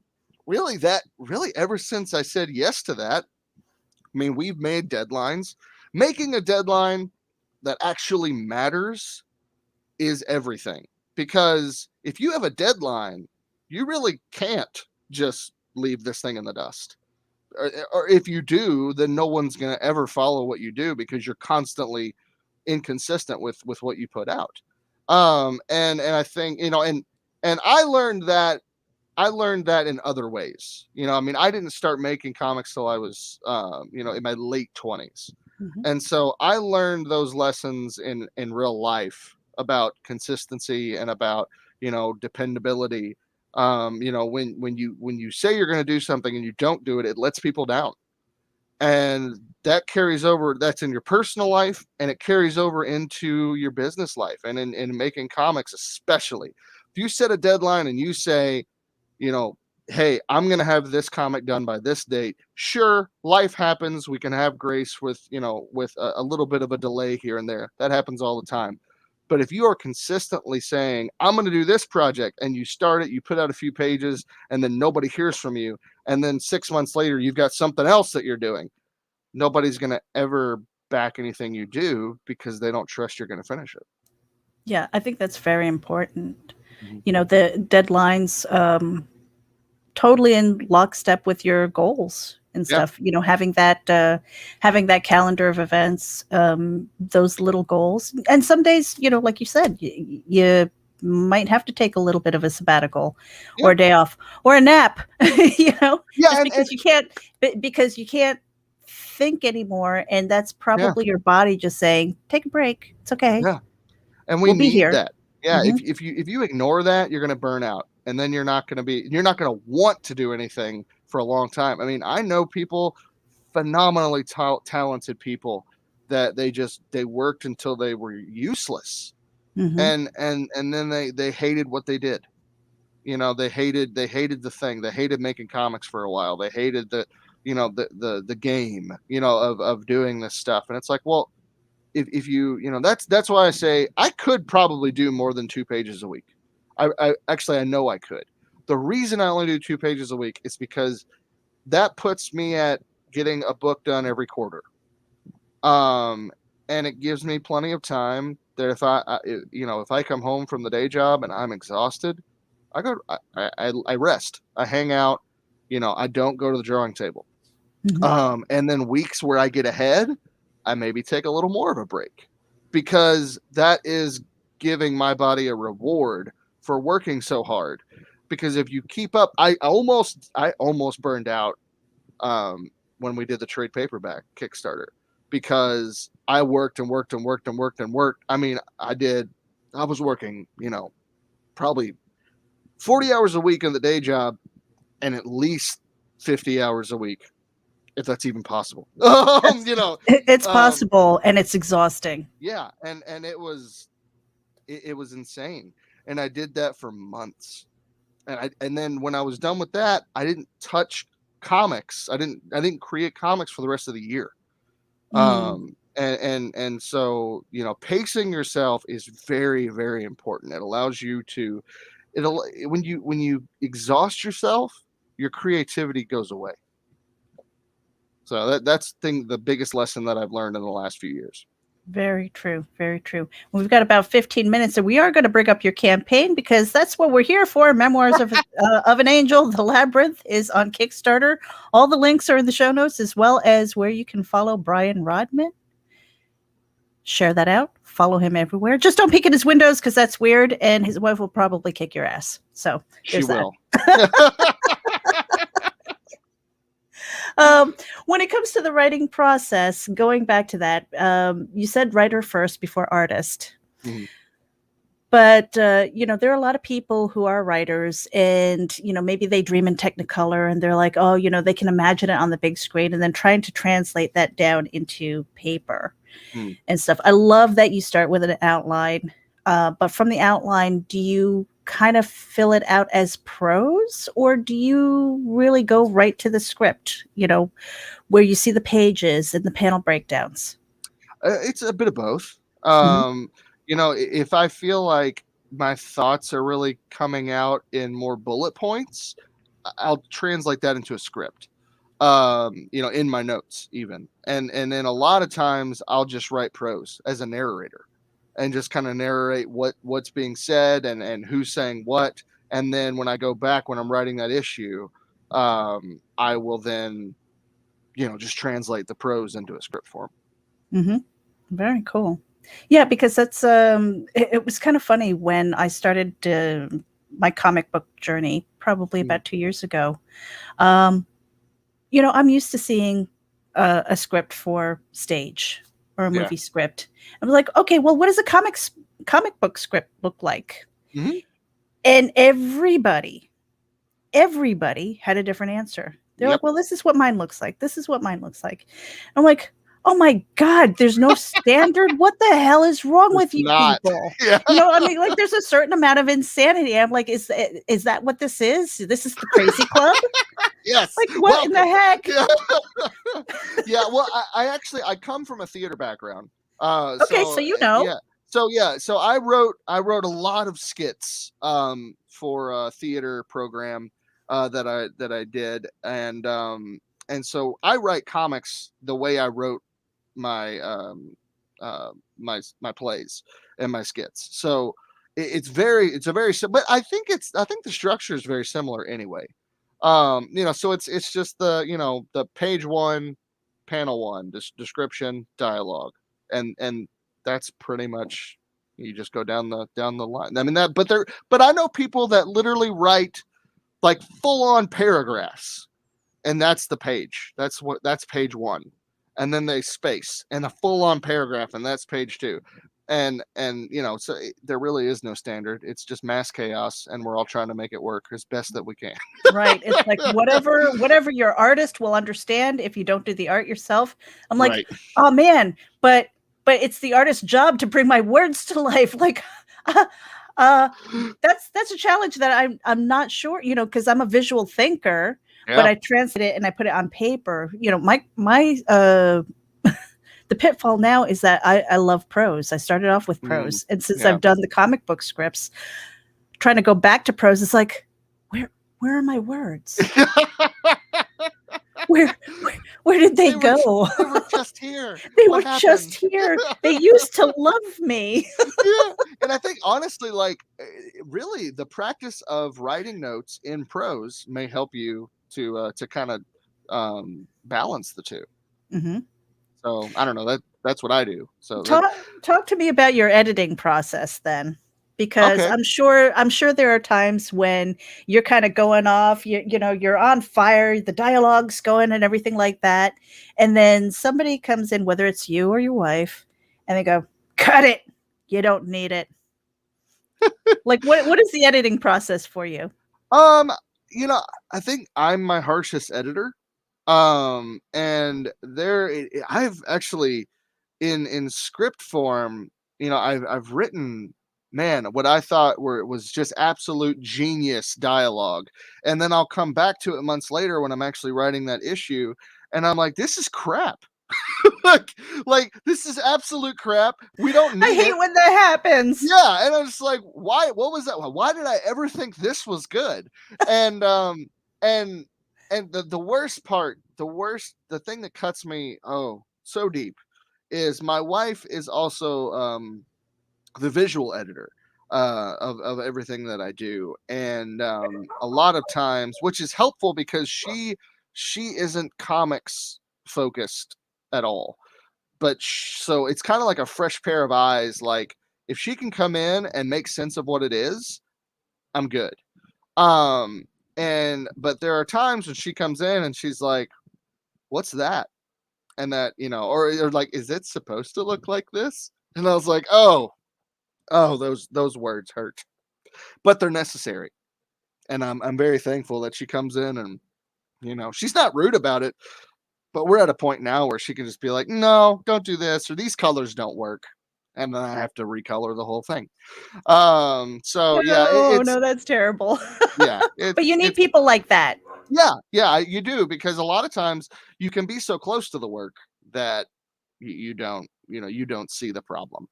really ever since I said yes to that, I mean, we've made deadlines. Making a deadline that actually matters is everything. Because if you have a deadline, you really can't just leave this thing in the dust. Or if you do, then no one's going to ever follow what you do because you're constantly inconsistent with what you put out. And I think, you know, and I learned that in other ways. You know, I mean, I didn't start making comics till I was, you know, in my late 20s. And so I learned those lessons in real life about consistency and about, you know, dependability. You know, when you say you're going to do something and you don't do it, it lets people down. And that carries over, that's in your personal life and it carries over into your business life and in making comics, especially. If you set a deadline and you say, you know, hey, I'm going to have this comic done by this date. Sure, life happens. We can have grace with, you know, with a little bit of a delay here and there. That happens all the time. But if you are consistently saying, I'm going to do this project and you start it, you put out a few pages and then nobody hears from you. And then 6 months later, you've got something else that you're doing. Nobody's going to ever back anything you do because they don't trust you're going to finish it. Yeah, I think that's very important. You know, the deadlines, totally in lockstep with your goals and stuff. You know, having that calendar of events, those little goals. And some days, you know, like you said, you might have to take a little bit of a sabbatical or a day off or a nap. You know, because you can't think anymore, and that's probably your body just saying, take a break. It's okay. Yeah, and we'll need that. Yeah, if you ignore that, you're going to burn out, and then you're not going to want to do anything for a long time. I mean, I know people, phenomenally talented people, that they worked until they were useless, and then they hated what they did. You know, they hated the thing. They hated making comics for a while. They hated the, you know, the game, you know, of doing this stuff. And it's like, well, if you, you know, that's why I say I could probably do more than 2 pages a week. I actually, I know I could. The reason I only do 2 pages a week is because that puts me at getting a book done every quarter. And it gives me plenty of time that if if I come home from the day job and I'm exhausted, I rest, I hang out, you know, I don't go to the drawing table. And then weeks where I get ahead, I maybe take a little more of a break, because that is giving my body a reward for working so hard. Because if you keep up, I almost burned out when we did the trade paperback Kickstarter, because I worked and worked and worked and worked and worked. I mean, I was working, you know, probably 40 hours a week in the day job and at least 50 hours a week, if that's even possible. You know, it's possible, and it's exhausting. Yeah. And it was insane. And I did that for months. And then when I was done with that, I didn't touch comics. I didn't create comics for the rest of the year. And so, you know, pacing yourself is very, very important. It allows you to, when you exhaust yourself, your creativity goes away. So that's the biggest lesson that I've learned in the last few years. Very true. Very true. We've got about 15 minutes, and we are going to bring up your campaign, because that's what we're here for. Memoirs of an Angel, The Labyrinth, is on Kickstarter. All the links are in the show notes, as well as where you can follow Brian Rodman. Share that out. Follow him everywhere. Just don't peek at his windows, because that's weird, and his wife will probably kick your ass. So she will. When it comes to the writing process, going back to that, you said writer first before artist. Mm-hmm. But, you know, there are a lot of people who are writers, and, you know, maybe they dream in Technicolor, and they're like, oh, you know, they can imagine it on the big screen, and then trying to translate that down into paper and stuff. I love that you start with an outline. But from the outline, do you kind of fill it out as prose, or do you really go right to the script, you know, where you see the pages and the panel breakdowns? It's a bit of both. You know, if I feel like my thoughts are really coming out in more bullet points, I'll translate that into a script, you know, in my notes even. And then a lot of times I'll just write prose as a narrator, and just kind of narrate what's being said and who's saying what. And then when I go back, when I'm writing that issue, I will then, you know, just translate the prose into a script form. Very cool. Yeah, because that's it was kind of funny when I started my comic book journey, probably about 2 years ago. You know, I'm used to seeing a script for stage or a movie script. I was like, okay, well, what does a comic book script look like? And everybody had a different answer. They're like, well, this is what mine looks like. This is what mine looks like. I'm like, oh my God, there's no standard. What the hell is wrong with you people? You know, I mean, like, there's a certain amount of insanity. I'm like, is that what this is? This is the crazy club? Yes. Like, what in the heck? Yeah. Well, I come from a theater background. Okay, so you know. So I wrote a lot of skits for a theater program that I did, and so I write comics the way I wrote my my plays and my skits. So it's a very but I think the structure is very similar anyway. You know, so it's just the page 1, panel 1, description, dialogue, and that's pretty much, you just go down the line. I mean, but I know people that literally write like full on paragraphs, and that's the page. That's page 1. And then they space and a full on paragraph, and that's page 2. And you know, so there really is no standard. It's just mass chaos, and we're all trying to make it work as best that we can. Right. It's like whatever your artist will understand if you don't do the art yourself. I'm like, oh man, but it's the artist's job to bring my words to life. Like, That's a challenge that I'm not sure, because I'm a visual thinker, but Yeah. I translate it and I put it on paper. My the pitfall now is that I love prose. I started off with prose, and since Yeah. I've done the comic book scripts, trying to go back to prose, it's like, where are my words? Where did they go? They were just here. They What were happened? just here. They used to love me. Yeah, and I think honestly, like, really, the practice of writing notes in prose may help you to kind of balance the two. Mm-hmm. So I don't know, that's what I do. So Talk to me about your editing process then, because okay. I'm sure there are times when you're kind of going off, you're on fire, the dialogue's going and everything like that, and then somebody comes in, whether it's you or your wife, and they go, "Cut it. You don't need it." Like, what is the editing process for you? You know, I think I'm my harshest editor. And I've actually in script form, I've written, man, what I thought was just absolute genius dialogue, and then I'll come back to it months later when I'm actually writing that issue, and I'm like, this is crap. like this is absolute crap. We don't need I hate it. when that happens. Yeah, and I was like, why? What was that? Why did I ever think this was good? And and the worst part, the thing that cuts me so deep is my wife is also the visual editor of everything that I do, and a lot of times, which is helpful because she isn't comics focused at all, but so it's kind of like a fresh pair of eyes. Like, if she can come in and make sense of what it is, I'm good. But there are times when she comes in and she's like, what's that? And that, or like, is it supposed to look like this? And I was like, oh, those words hurt, but they're necessary. And I'm very thankful that she comes in, and she's not rude about it, but we're at a point now where she can just be like, no, don't do this, or these colors don't work, and then I have to recolor the whole thing. So yeah, No, that's terrible. yeah, But you need people like that. Yeah, you do, because a lot of times you can be so close to the work that you don't see the problem.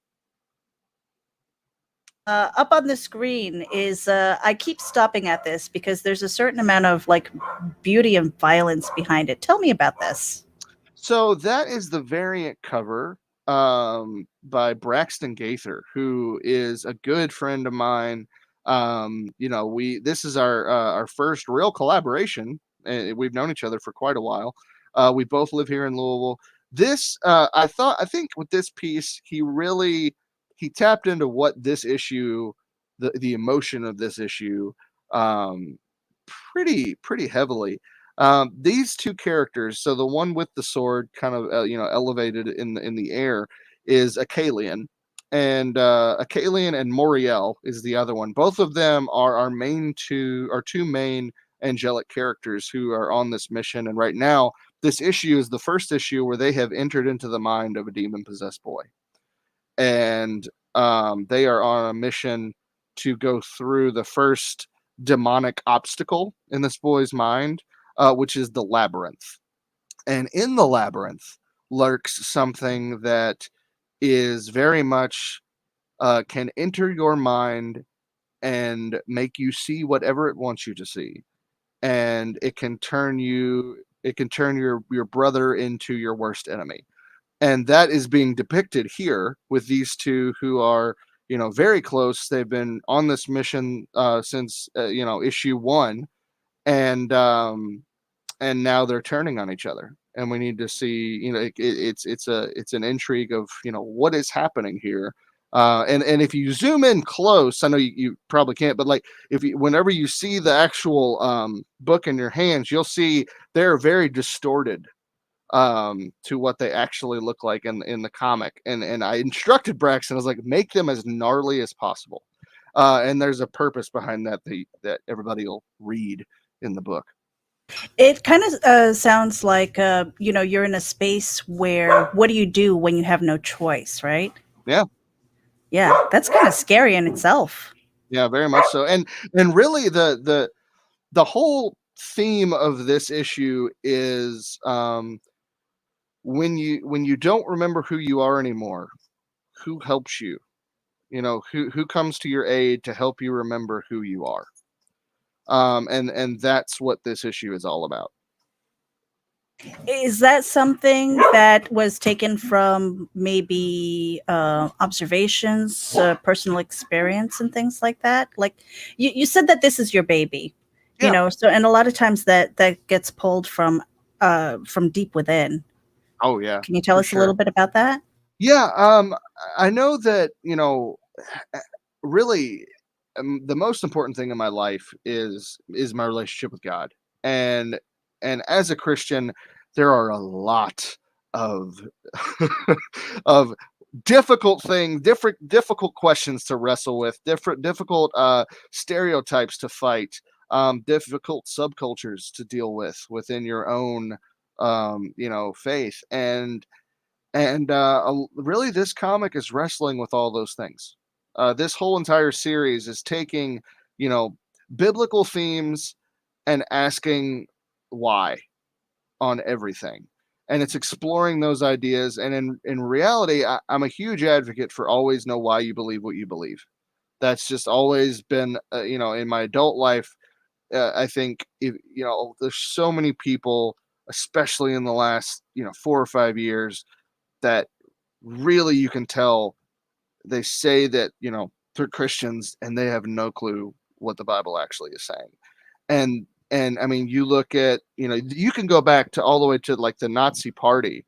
Up on the screen is I keep stopping at this because there's a certain amount of like beauty and violence behind it. Tell me about this. So that is the variant cover by Braxton Gaither, who is a good friend of mine. This is our first real collaboration. We've known each other for quite a while. We both live here in Louisville. This I think with this piece, he tapped into what this issue, the emotion of this issue, pretty heavily. These two characters, so the one with the sword kind of elevated in the air, is Akalian, and Akalian and Moriel is the other one. Both of them are our two main angelic characters who are on this mission, and right now this issue is the first issue where they have entered into the mind of a demon possessed boy, and they are on a mission to go through the first demonic obstacle in this boy's mind, which is the Labyrinth. And in the Labyrinth lurks something that is very much can enter your mind and make you see whatever it wants you to see. And it can turn your brother into your worst enemy. And that is being depicted here with these two who are, very close. They've been on this mission since issue 1, and now they're turning on each other, and we need to see, it's an intrigue of what is happening here. And if you zoom in close, I know you probably can't, but like, whenever you see the actual book in your hands, you'll see they're very distorted to what they actually look like in the comic. And I instructed Braxton, I was like, make them as gnarly as possible. And there's a purpose behind that everybody will read in the book. It kind of sounds like you're in a space where, what do you do when you have no choice, right? Yeah. Yeah, that's kind of scary in itself. Yeah, very much so. And really the whole theme of this issue is when you don't remember who you are anymore, who helps you? You know, who comes to your aid to help you remember who you are? And that's what this issue is all about. Is that something that was taken from maybe observations, personal experience, and things like that? Like you said that this is your baby, you Yeah. know. So, and a lot of times that gets pulled from deep within. Oh yeah. Can you tell for us a little sure. bit about that? Yeah, I know that, really, the most important thing in my life is my relationship with God. And as a Christian, there are a lot of of difficult questions to wrestle with, difficult stereotypes to fight, difficult subcultures to deal with within your own faith. And really, this comic is wrestling with all those things. This whole entire series is taking, biblical themes and asking why on everything. And it's exploring those ideas. And in reality, I'm a huge advocate for always know why you believe what you believe. That's just always been, in my adult life. I think, there's so many people, especially in the last, 4 or 5 years, that really you can tell they say that they're Christians and they have no clue what the Bible actually is saying. And I mean, you look at, you can go back to all the way to like the Nazi Party.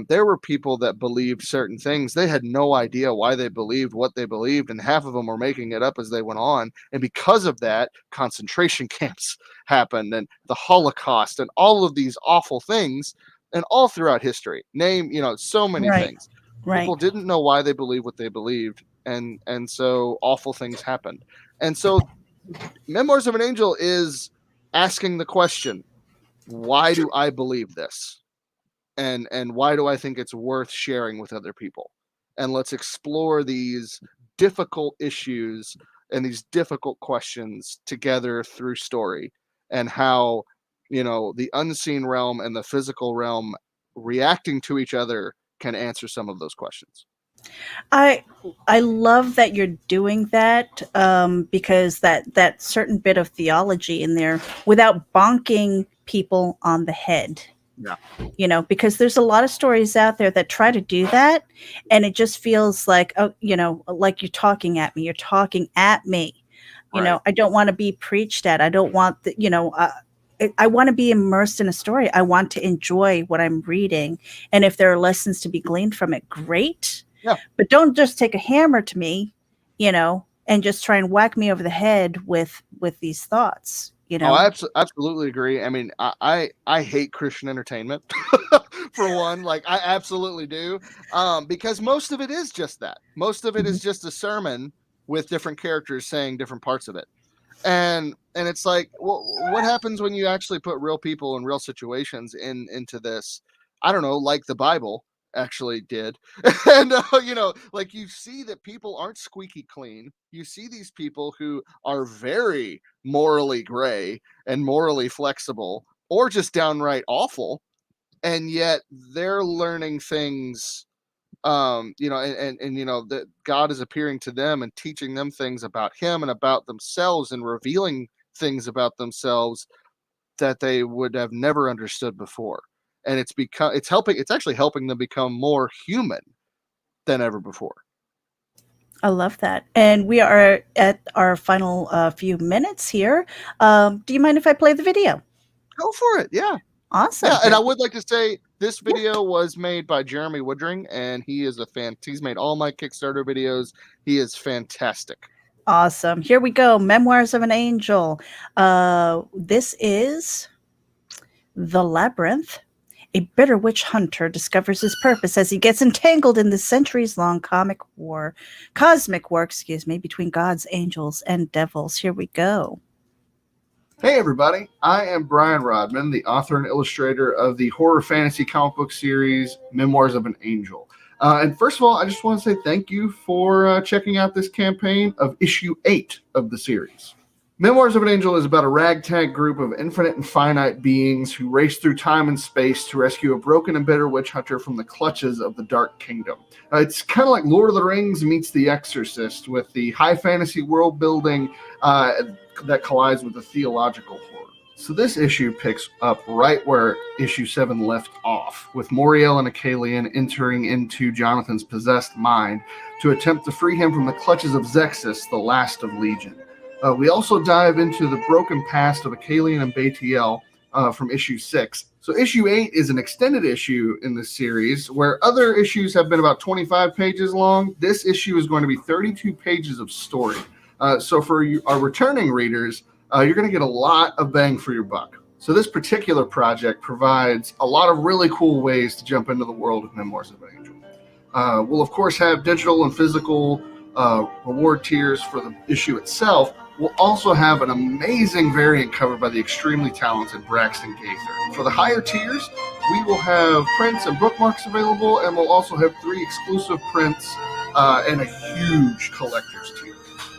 There were people that believed certain things. They had no idea why they believed what they believed, and half of them were making it up as they went on. And because of that, concentration camps happened, and the Holocaust, and all of these awful things, and all throughout history. Name, so many Right. things. Right. People didn't know why they believed what they believed, and so awful things happened. And so, Memoirs of an Angel is asking the question, why do I believe this? And why do I think it's worth sharing with other people? And let's explore these difficult issues and these difficult questions together through story, and how, the unseen realm and the physical realm reacting to each other can answer some of those questions. I love that you're doing that, because that certain bit of theology in there without bonking people on the head. Yeah. Because there's a lot of stories out there that try to do that, and it just feels like, oh, like you're talking at me. You're talking at me. Right. I don't want to be preached at. I don't want the, I want to be immersed in a story. I want to enjoy what I'm reading, and if there are lessons to be gleaned from it, great. Yeah. But don't just take a hammer to me, and just try and whack me over the head with these thoughts. Oh, I absolutely agree. I mean, I hate Christian entertainment for one. Like, I absolutely do, because most of it is just that. Most of it is just a sermon with different characters saying different parts of it, and it's like, well, what happens when you actually put real people in real situations into this? I don't know, like the Bible actually did. And like, you see that people aren't squeaky clean. You see these people who are very morally gray and morally flexible, or just downright awful, and yet they're learning things, and that God is appearing to them and teaching them things about him and about themselves, and revealing things about themselves that they would have never understood before. And it's actually helping them become more human than ever before. I love that. And we are at our final few minutes here. Do you mind if I play the video? Go for it. Yeah. Awesome. Yeah, and I would like to say this video was made by Jeremy Woodring, and he is he's made all my Kickstarter videos. He is fantastic. Awesome. Here we go. Memoirs of an Angel. This is The Labyrinth. A bitter witch hunter discovers his purpose as he gets entangled in the centuries-long cosmic war, between gods, angels, and devils. Here we go. Hey everybody, I am Brian Rodman, the author and illustrator of the horror fantasy comic book series Memoirs of an Angel. And first of all, I just want to say thank you for checking out this campaign of issue 8 of the series. Memoirs of an Angel is about a ragtag group of infinite and finite beings who race through time and space to rescue a broken and bitter witch hunter from the clutches of the Dark Kingdom. It's kind of like Lord of the Rings meets The Exorcist, with the high fantasy world building that collides with the theological horror. So this issue picks up right where issue 7 left off, with Moriel and Acalian entering into Jonathan's possessed mind to attempt to free him from the clutches of Zexus, the last of Legion. We also dive into the broken past of Acalian and Batiel from issue 6. So issue 8 is an extended issue in this series, where other issues have been about 25 pages long. This issue is going to be 32 pages of story. So for our returning readers, you're going to get a lot of bang for your buck. So this particular project provides a lot of really cool ways to jump into the world of Memoirs of an Angel. We'll, of course, have digital and physical reward tiers for the issue itself. We'll also have an amazing variant cover by the extremely talented Braxton Gaither. For the higher tiers, we will have prints and bookmarks available, and we'll also have 3 exclusive prints and a huge collector's tier.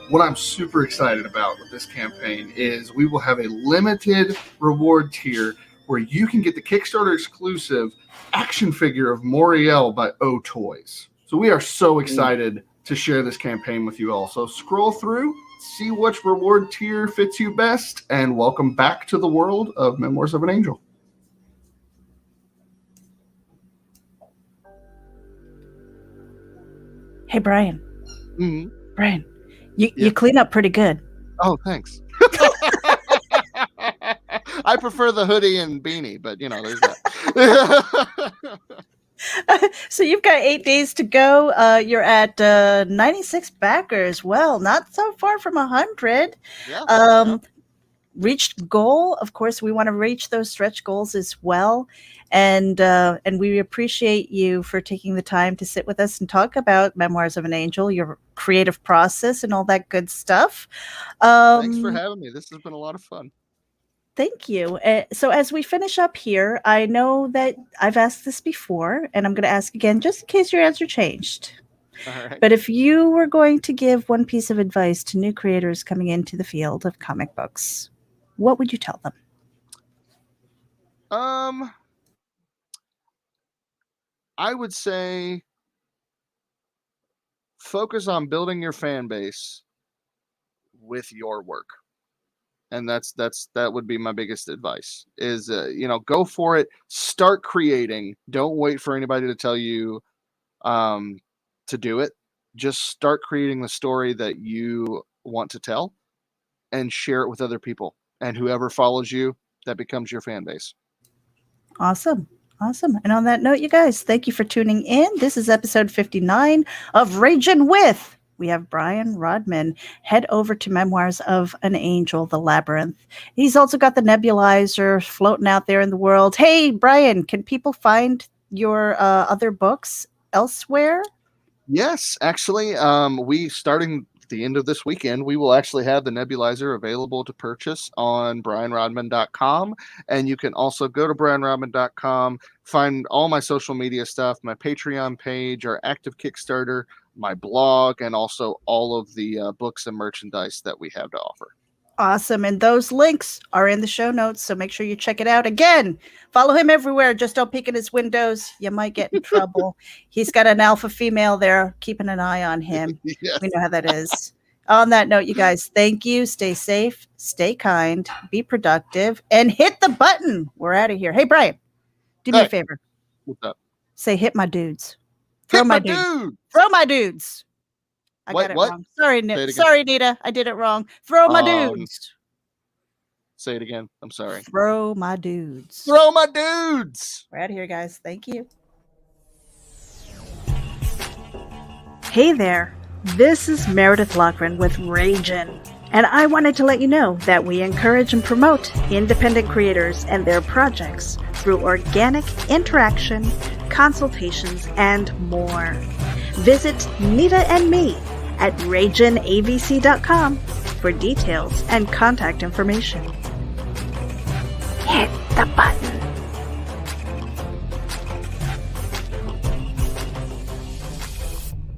What I'm super excited about with this campaign is we will have a limited reward tier where you can get the Kickstarter exclusive action figure of Moriel by O Toys. So we are so excited to share this campaign with you all. So scroll through, see which reward tier fits you best, and welcome back to the world of Memoirs of an Angel. Hey, Brian. Mm-hmm. Brian, you clean up pretty good. Oh, thanks. I prefer the hoodie and beanie, but there's that. So you've got 8 days to go. You're at 96 backers. Well, not so far from 100. Yeah. Reached goal. Of course, we want to reach those stretch goals as well. And we appreciate you for taking the time to sit with us and talk about Memoirs of an Angel, your creative process and all that good stuff. Thanks for having me. This has been a lot of fun. Thank you. So as we finish up here, I know that I've asked this before, and I'm going to ask again, just in case your answer changed. All right. But if you were going to give one piece of advice to new creators coming into the field of comic books, what would you tell them? I would say focus on building your fan base with your work. And that would be my biggest advice is, go for it. Start creating. Don't wait for anybody to tell you to do it. Just start creating the story that you want to tell and share it with other people. And whoever follows you, that becomes your fan base. Awesome. Awesome. And on that note, you guys, thank you for tuning in. This is episode 59 of Ragin' With. We have Brian Rodman. Head over to Memoirs of an Angel, the Labyrinth. He's also got the Nebulizer floating out there in the world. Hey, Brian, can people find your other books elsewhere? Yes, actually, we starting at the end of this weekend, we will actually have the Nebulizer available to purchase on brianrodman.com. And you can also go to brianrodman.com, find all my social media stuff, my Patreon page, our active Kickstarter, my blog, and also all of the books and merchandise that we have to offer. Awesome. And those links are in the show notes, so make sure you check it out. Again, follow him everywhere. Just don't peek in his windows. You might get in trouble. He's got an alpha female there, keeping an eye on him. Yes. We know how that is. On that note, you guys, thank you. Stay safe, stay kind, be productive, and hit the button. We're out of here. Hey, Brian, do me a favor. What's up? Say, hit my dudes. Throw my dudes. Throw my dudes. I What- got it what? wrong. Sorry, Say it again. sorry, Nita. I did it wrong. Throw my dudes. Say it again. I'm sorry. Throw my dudes. Throw my dudes. We're out of here, guys. Thank you. Hey there. This is Meredith Loughran with RAGIN. And I wanted to let you know that we encourage and promote independent creators and their projects through organic interaction, consultations, and more. Visit Nita and me at RAGINAVC.com for details and contact information. Hit the button.